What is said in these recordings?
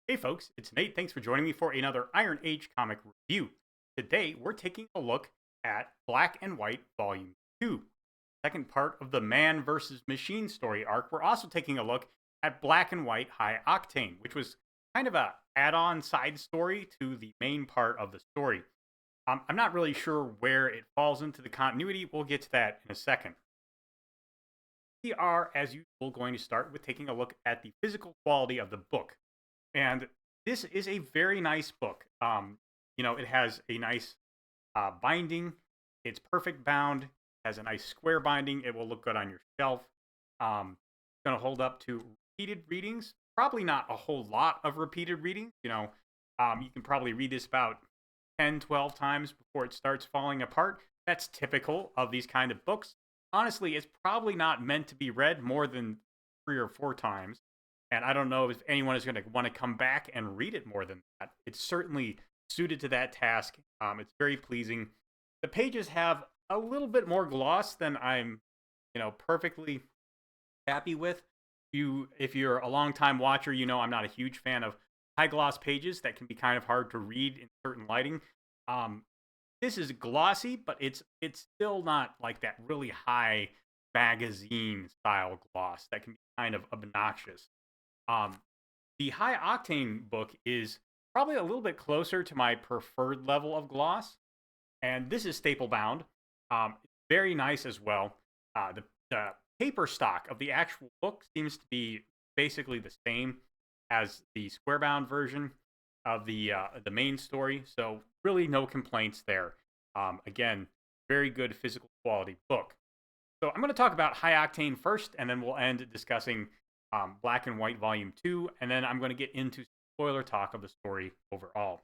Hey folks, it's Nate. Thanks for joining me for another Iron Age comic review. Today we're taking a look at Black and White Volume 2, second part of the Man versus Machine story arc. We're also taking a look at Black and White High Octane, which was kind of a add-on side story to the main part of the story. I'm not really sure where it falls into the continuity. We'll get to that in a second. We are, as usual, going to start with taking a look at the physical quality of the book. And this is a very nice book. It has a nice binding. It's perfect bound. Has a nice square binding. It will look good on your shelf. It's going to hold up to repeated readings. Probably not a whole lot of repeated readings. You can probably read this about 10, 12 times before it starts falling apart. That's typical of these kind of books. Honestly, it's probably not meant to be read more than 3 or 4 times. And I don't know if anyone is going to want to come back and read it more than that. It's certainly suited to that task. It's very pleasing. The pages have a little bit more gloss than I'm, perfectly happy with. If you're a long time watcher, I'm not a huge fan of high gloss pages that can be kind of hard to read in certain lighting. This is glossy, but it's still not like that really high magazine style gloss that can be kind of obnoxious. Um, the High Octane book is probably a little bit closer to my preferred level of gloss, and this is staple bound. Very nice as well. The paper stock of the actual book seems to be basically the same as the square bound version of the main story, so really no complaints there. Again, very good physical quality book. So I'm going to talk about High Octane first, and then we'll end discussing Black and White Volume 2, and then I'm going to get into spoiler talk of the story overall.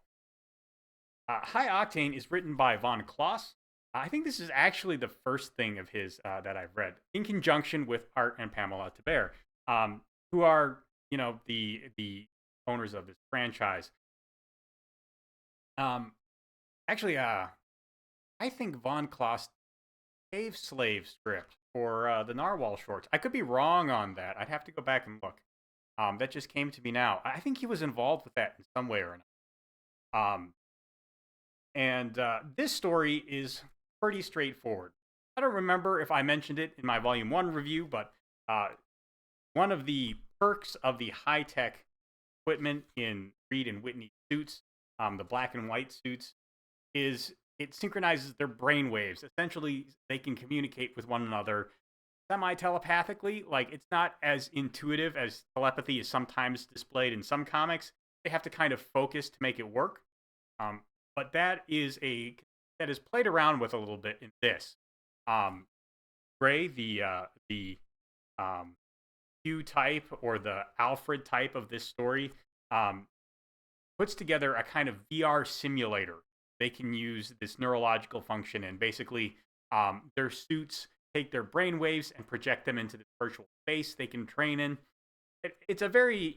High Octane is written by Von Kloss. I think this is actually the first thing of his that I've read, in conjunction with Art and Pamela Thibert, who are, the owners of this franchise. Actually, I think Von Kloss gave Slave script for the Narwhal shorts. I could be wrong on that. I'd have to go back and look. That just came to me now. I think he was involved with that in some way or another. And this story is pretty straightforward. I don't remember if I mentioned it in my Volume 1 review, but one of the perks of the high-tech equipment in Reed and Whitney suits, the black and white suits, is it synchronizes their brain waves. Essentially, they can communicate with one another semi-telepathically. Like, it's not as intuitive as telepathy is sometimes displayed in some comics. They have to kind of focus to make it work. But that is played around with a little bit in this. Gray, the Hugh type or the Alfred type of this story, puts together a kind of VR simulator. They can use this neurological function, and basically their suits take their brain waves and project them into the virtual space they can train in. It's a very,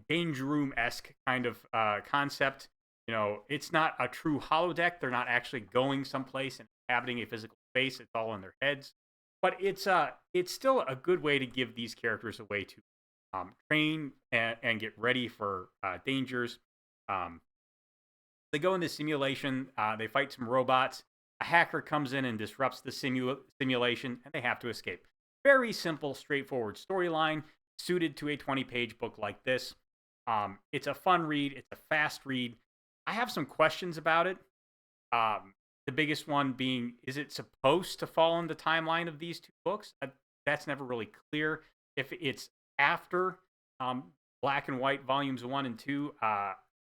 Danger Room-esque kind of concept. It's not a true holodeck. They're not actually going someplace and inhabiting a physical space. It's all in their heads. But it's still a good way to give these characters a way to train and get ready for dangers. They go in this simulation. They fight some robots. A hacker comes in and disrupts the simulation, and they have to escape. Very simple, straightforward storyline suited to a 20-page book like this. It's a fun read. It's a fast read. I have some questions about it. The biggest one being, is it supposed to fall in the timeline of these two books? That's never really clear. If it's after Black and White Volumes 1 and 2,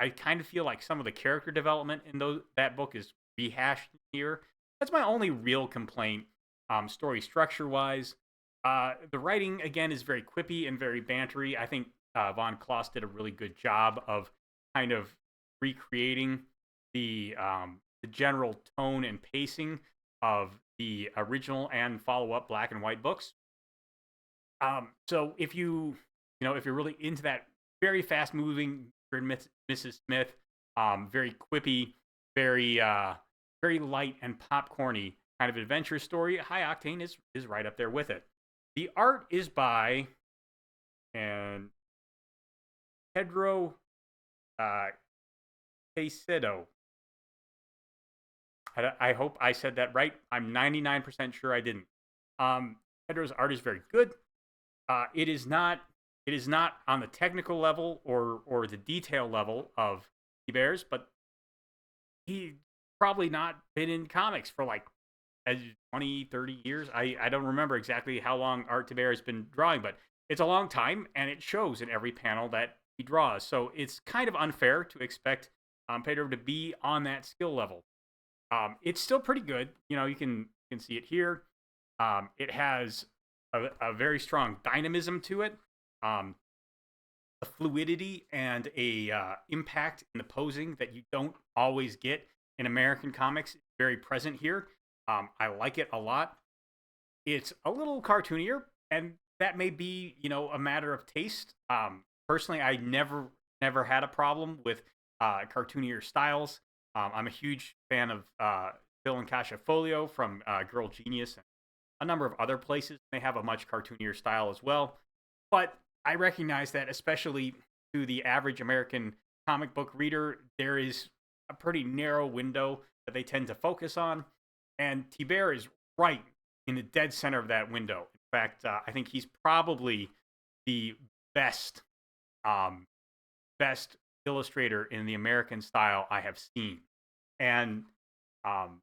I kind of feel like some of the character development in that book is rehashed here. That's my only real complaint, story structure-wise. The writing, again, is very quippy and very bantery. I think Von Kloss did a really good job of kind of recreating the general tone and pacing of the original and follow-up Black and White books. So if you're really into that very fast-moving Mrs. Smith, very quippy, very very light and popcorny kind of adventure story, High Octane is right up there with it. The art is by Pedro uh, Caicedo. I hope I said that right. I'm 99% sure I didn't. Pedro's art is very good. It is not. It is not on the technical level or the detail level of Thibert's, but he probably not been in comics for like 20, 30 years. I don't remember exactly how long Art Thibert has been drawing, but it's a long time, and it shows in every panel that he draws. So it's kind of unfair to expect Pedro to be on that skill level. It's still pretty good. You can see it here. It has a very strong dynamism to it. Um, a fluidity and a impact in the posing that you don't always get in American comics is very present here. I like it a lot. It's a little cartoonier, and that may be a matter of taste. Personally, I never had a problem with cartoonier styles. I'm a huge fan of Phil and Kasha Folio from Girl Genius and a number of other places. They have a much cartoonier style as well. But I recognize that, especially to the average American comic book reader, there is a pretty narrow window that they tend to focus on. And Thibert is right in the dead center of that window. In fact, I think he's probably the best, best illustrator in the American style I have seen. And um,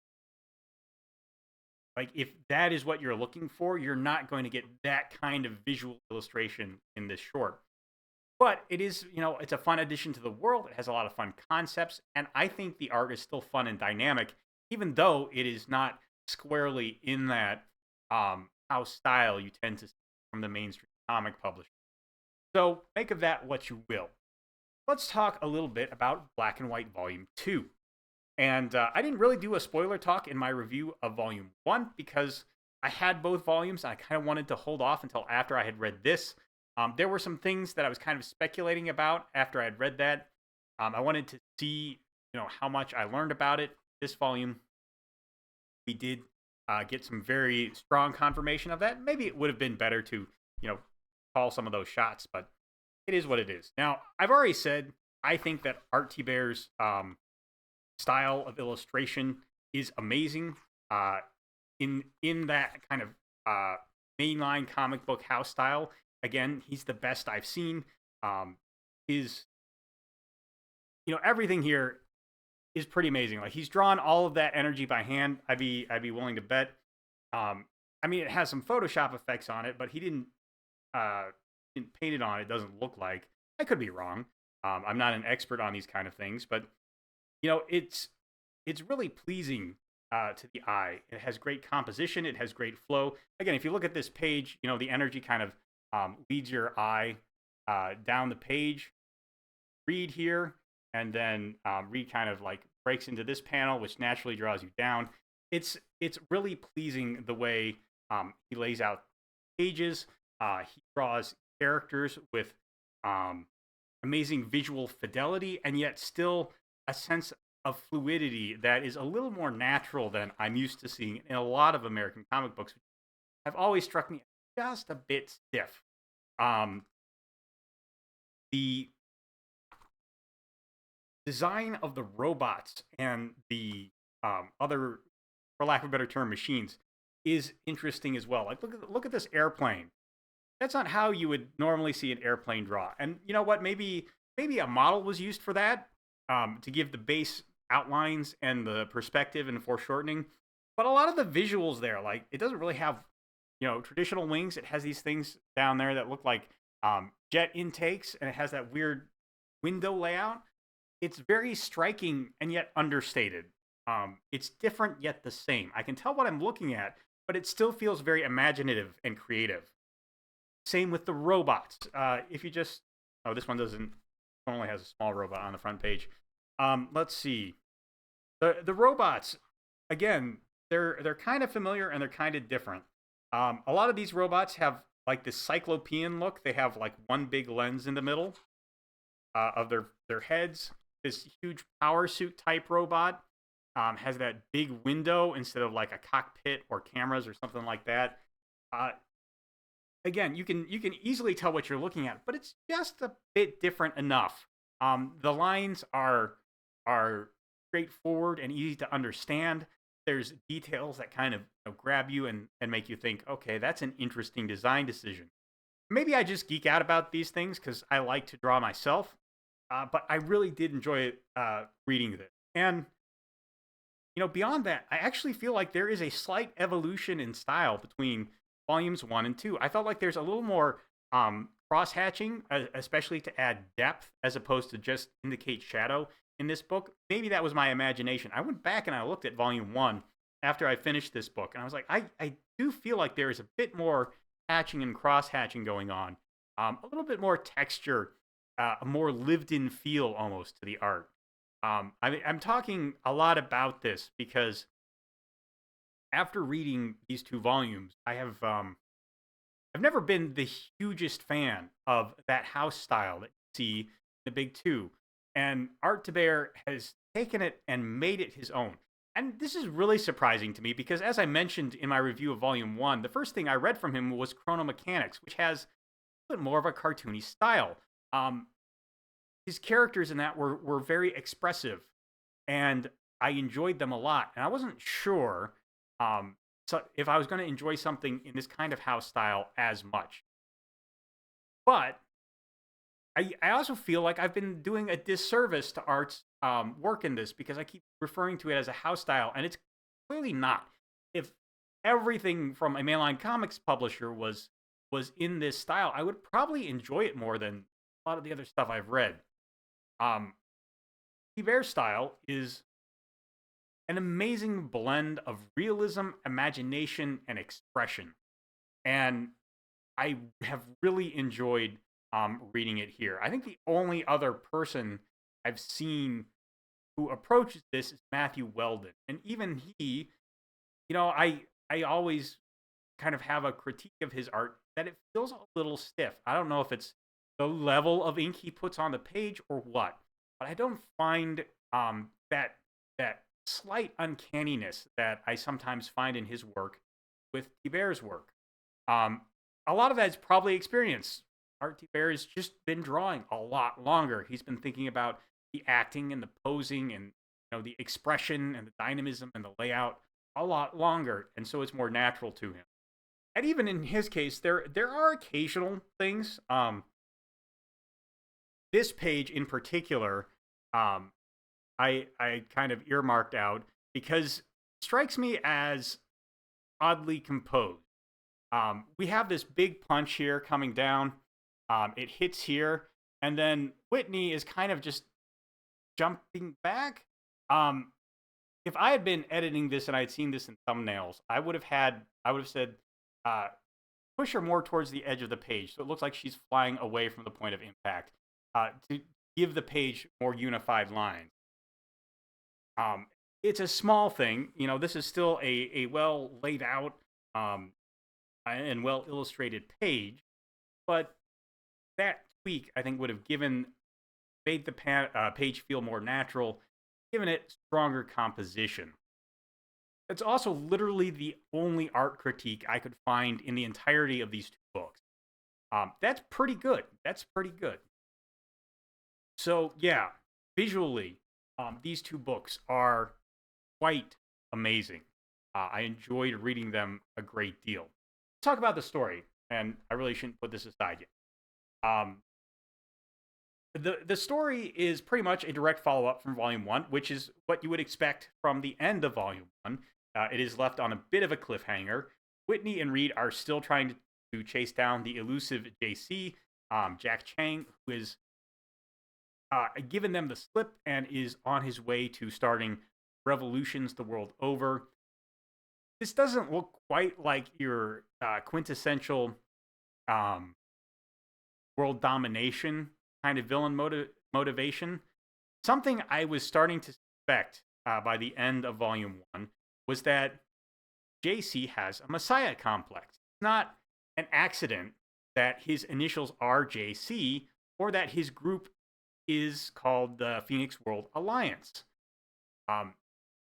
like, if that is what you're looking for, you're not going to get that kind of visual illustration in this short. But it is, it's a fun addition to the world. It has a lot of fun concepts, and I think the art is still fun and dynamic, even though it is not squarely in that house style you tend to see from the mainstream comic publisher. So make of that what you will. Let's talk a little bit about Black and White Volume 2. And I didn't really do a spoiler talk in my review of Volume 1 because I had both volumes. And I kind of wanted to hold off until after I had read this. There were some things that I was kind of speculating about after I had read that. I wanted to see, how much I learned about it. This volume, we did get some very strong confirmation of that. Maybe it would have been better to, call some of those shots, but it is what it is. Now, I've already said I think that Art Thibert's style of illustration is amazing. In that kind of mainline comic book house style, again, he's the best I've seen. His, everything here is pretty amazing. Like, he's drawn all of that energy by hand. I'd be willing to bet. I mean, it has some Photoshop effects on it, but he didn't paint it on. It doesn't look like. I could be wrong. I'm not an expert on these kind of things, but it's really pleasing to the eye. It has great composition. It has great flow. Again, if you look at this page, the energy kind of leads your eye down the page. Read here, and then Read kind of like breaks into this panel, which naturally draws you down. It's really pleasing the way he lays out pages. He draws characters with amazing visual fidelity, and yet still a sense of fluidity that is a little more natural than I'm used to seeing in a lot of American comic books, which have always struck me just a bit stiff. The design of the robots and the other, for lack of a better term, machines is interesting as well. Like, look at this airplane. That's not how you would normally see an airplane draw. And you know what? Maybe a model was used for that to give the base outlines and the perspective and foreshortening. But a lot of the visuals there, like, it doesn't really have, traditional wings. It has these things down there that look like jet intakes, and it has that weird window layout. It's very striking and yet understated. It's different yet the same. I can tell what I'm looking at, but it still feels very imaginative and creative. Same with the robots. If you just... Oh, this one doesn't... only has a small robot on the front page. Let's see. The robots, again, they're kind of familiar and they're kind of different. A lot of these robots have like this cyclopean look. They have like one big lens in the middle of their heads. This huge power suit type robot has that big window instead of like a cockpit or cameras or something like that. Again, you can easily tell what you're looking at, but it's just a bit different enough The lines are straightforward and easy to understand. There's details that kind of grab you and make you think, okay, that's an interesting design decision. Maybe I just geek out about these things because I like to draw myself, but I really did enjoy reading this. And beyond that, I actually feel like there is a slight evolution in style between volumes 1 and 2. I felt like there's a little more cross hatching, especially to add depth as opposed to just indicate shadow in this book. Maybe that was my imagination. I went back and I looked at volume 1 after I finished this book, and I was like, I do feel like there is a bit more hatching and cross hatching going on, a little bit more texture, a more lived in feel almost to the art. I'm talking a lot about this because after reading these 2 volumes, I've never been the hugest fan of that house style that you see in the big 2, and Art Thibert has taken it and made it his own. And this is really surprising to me because, as I mentioned in my review of Volume 1, the first thing I read from him was Chronomechanics, which has a bit more of a cartoony style. Um, his characters in that were very expressive, and I enjoyed them a lot. And I wasn't sure so if I was going to enjoy something in this kind of house style as much. But I also feel like I've been doing a disservice to Art's work in this because I keep referring to it as a house style, and it's clearly not. If everything from a mainline comics publisher was in this style, I would probably enjoy it more than a lot of the other stuff I've read. Um, Thibert's style is an amazing blend of realism, imagination, and expression. And I have really enjoyed reading it here. I think the only other person I've seen who approaches this is Matthew Weldon. And even he, I always kind of have a critique of his art that it feels a little stiff. I don't know if it's the level of ink he puts on the page or what, but I don't find that slight uncanniness that I sometimes find in his work with Thibert's work. Um, a lot of that is probably experience. Art Thibert has just been drawing a lot longer. He's been thinking about the acting and the posing and the expression and the dynamism and the layout a lot longer, and so it's more natural to him. And even in his case, there are occasional things. This page in particular, um, I kind of earmarked out because it strikes me as oddly composed. We have this big punch here coming down. It hits here, and then Whitney is kind of just jumping back. Um, if I had been editing this and I had seen this in thumbnails, I would have said, uh, push her more towards the edge of the page, so it looks like she's flying away from the point of impact, to give the page more unified lines. It's a small thing. This is still a well laid out and well illustrated page, but that tweak I think would have made the page feel more natural, given it stronger composition. It's also literally the only art critique I could find in the entirety of these 2 books. That's pretty good. That's pretty good. So yeah, visually, these 2 books are quite amazing. I enjoyed reading them a great deal. Let's talk about the story, and I really shouldn't put this aside yet. The story is pretty much a direct follow up from Volume 1, which is what you would expect from the end of Volume 1. It is left on a bit of a cliffhanger. Whitney and Reed are still trying to chase down the elusive JC, Jack Chang, who is given them the slip and is on his way to starting revolutions the world over. This doesn't look quite like your quintessential world domination kind of villain motivation. Something I was starting to suspect by the end of Volume 1 was that JC has a messiah complex. It's not an accident that his initials are JC or that his group is called the Phoenix World Alliance.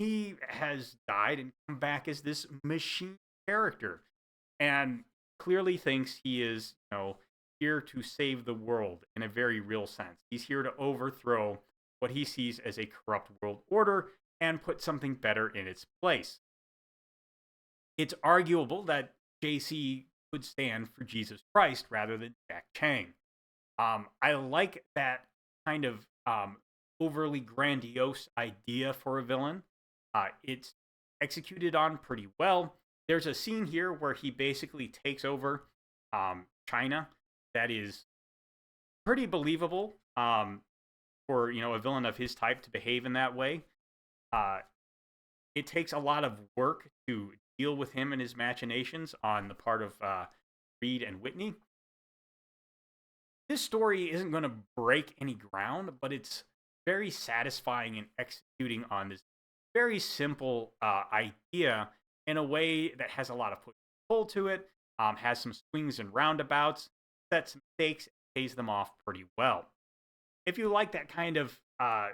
He has died and come back as this machine character and clearly thinks he is, here to save the world in a very real sense. He's here to overthrow what he sees as a corrupt world order and put something better in its place. It's arguable that JC could stand for Jesus Christ rather than Jack Chang. I like that kind of overly grandiose idea for a villain. It's executed on pretty well. There's a scene here where he basically takes over China that is pretty believable for a villain of his type to behave in that way. It takes a lot of work to deal with him and his machinations on the part of Reed and Whitney. This story isn't going to break any ground, but it's very satisfying in executing on this very simple idea in a way that has a lot of push and pull to it, has some swings and roundabouts, sets stakes, and pays them off pretty well. If you like that kind of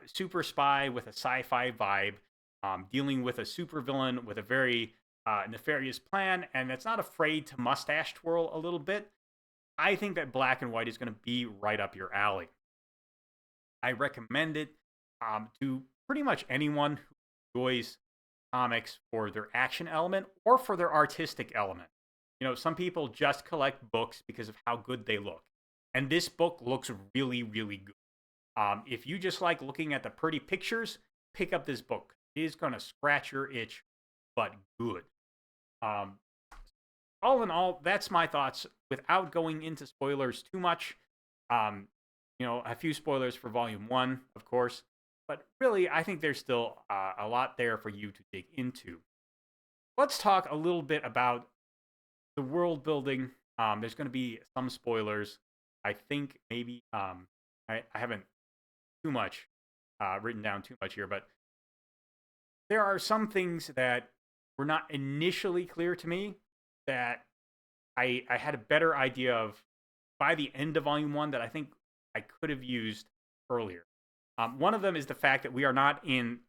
super spy with a sci-fi vibe, dealing with a supervillain with a very nefarious plan, and that's not afraid to mustache twirl a little bit, I think that Black and White is going to be right up your alley. I recommend it to pretty much anyone who enjoys comics for their action element or for their artistic element. Some people just collect books because of how good they look. And this book looks really, really good. If you just like looking at the pretty pictures, pick up this book. It is going to scratch your itch, but good. All in all, that's my thoughts without going into spoilers too much. A few spoilers for Volume 1, of course. But really, I think there's still a lot there for you to dig into. Let's talk a little bit about the world building. There's going to be some spoilers. I think maybe I haven't too much written down too much here, but there are some things that were not initially clear to me that I had a better idea of by the end of Volume 1 that I think I could have used earlier. One of them is the fact that we are not in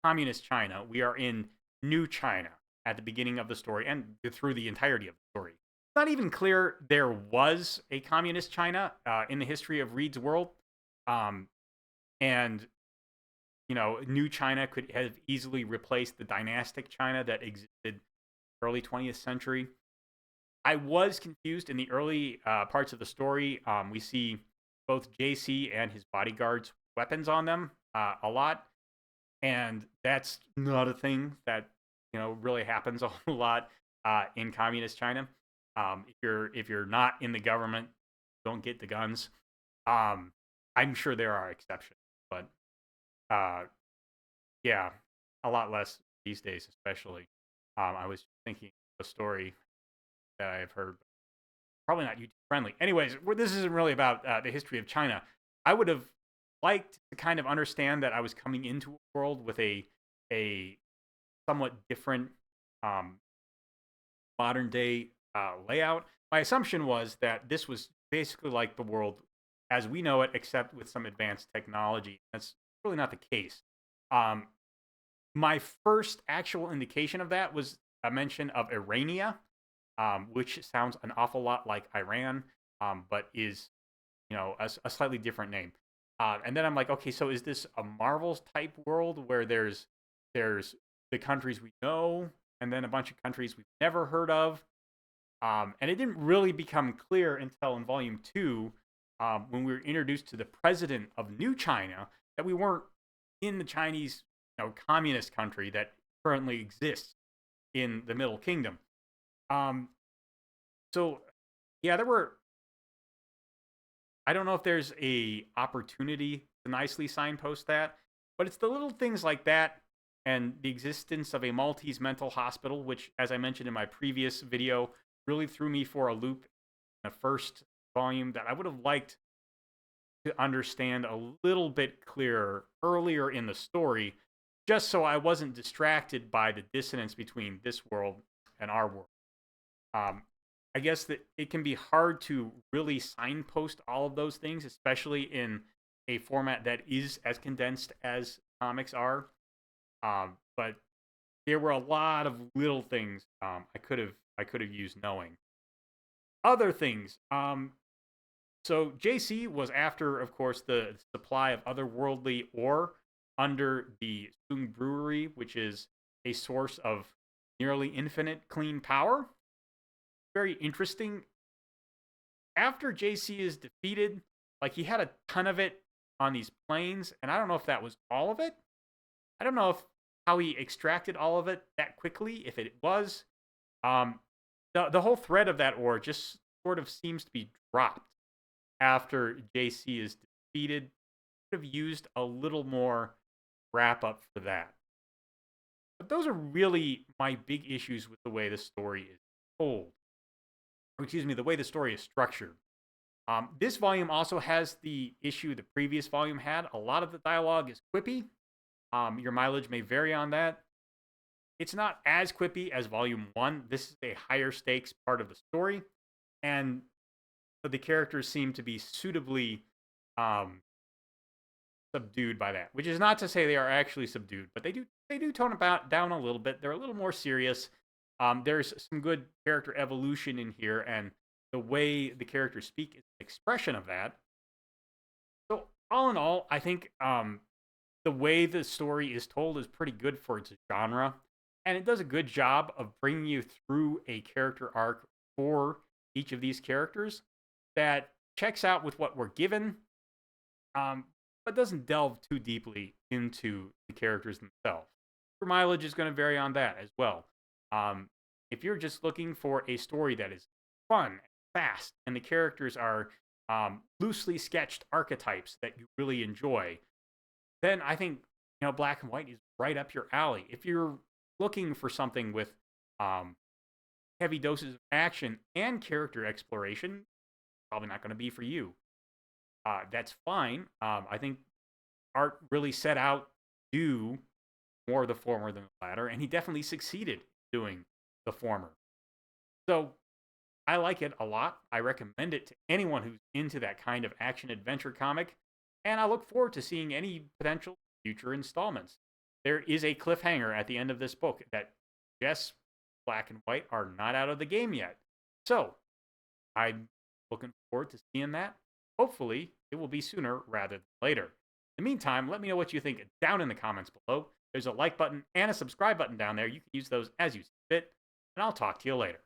communist China. We are in New China at the beginning of the story and through the entirety of the story. It's not even clear there was a communist China in the history of Reed's world. And New China could have easily replaced the dynastic China that existed early 20th century. I was confused in the early parts of the story. We see both JC and his bodyguards' weapons on them a lot. And that's not a thing that, really happens a whole lot in communist China. If you're not in the government, don't get the guns. I'm sure there are exceptions, but yeah, a lot less these days, especially. I was thinking of a story that I've heard, probably not YouTube friendly. Anyways, this isn't really about the history of China. I would have liked to kind of understand that I was coming into a world with a somewhat different modern day layout. My assumption was that this was basically like the world as we know it, except with some advanced technology. That's really not the case. My first actual indication of that was a mention of Irania, which sounds an awful lot like Iran, but is, a slightly different name. And then I'm like, okay, so is this a Marvel's type world where there's the countries we know, and then a bunch of countries we've never heard of? And it didn't really become clear until in Volume 2, when we were introduced to the president of New China, that we weren't in the Chinese, communist country that currently exists in the Middle Kingdom. So, yeah, I don't know if there's a opportunity to nicely signpost that, but it's the little things like that and the existence of a Maltese mental hospital, which, as I mentioned in my previous video, really threw me for a loop in the first volume, that I would have liked to understand a little bit clearer earlier in the story, just so I wasn't distracted by the dissonance between this world and our world. I guess that it can be hard to really signpost all of those things, especially in a format that is as condensed as comics are. But there were a lot of little things I could have used knowing. Other things, So JC was after, of course, the supply of otherworldly ore under the Sung Brewery, which is a source of nearly infinite clean power. Very interesting. After JC is defeated, like he had a ton of it on these planes, and I don't know if that was all of it. I don't know if how he extracted all of it that quickly, if it was. Um, the whole thread of that ore just sort of seems to be dropped after JC is defeated. Could have used a little more wrap up for that. But those are really my big issues with the way the story is told. Or excuse me, the way the story is structured. This volume also has the issue the previous volume had. A lot of the dialogue is quippy. Your mileage may vary on that. It's not as quippy as volume 1. This is a higher stakes part of the story. And the characters seem to be suitably subdued by that, which is not to say they are actually subdued, but they do tone it down a little bit. They're a little more serious. There's some good character evolution in here, and the way the characters speak is an expression of that. So all in all, I think the way the story is told is pretty good for its genre, and it does a good job of bringing you through a character arc for each of these characters that checks out with what we're given, but doesn't delve too deeply into the characters themselves. Your mileage is going to vary on that as well. If you're just looking for a story that is fun, fast, and the characters are loosely sketched archetypes that you really enjoy, then I think Black and White is right up your alley. If you're looking for something with heavy doses of action and character exploration, probably not going to be for you. That's fine. I think Art really set out to do more of the former than the latter, and he definitely succeeded doing the former. So I like it a lot. I recommend it to anyone who's into that kind of action adventure comic, and I look forward to seeing any potential future installments. There is a cliffhanger at the end of this book that Jess, Black and White are not out of the game yet. So I'm looking forward to seeing that. Hopefully, it will be sooner rather than later. In the meantime, let me know what you think down in the comments below. There's a like button and a subscribe button down there. You can use those as you see fit, and I'll talk to you later.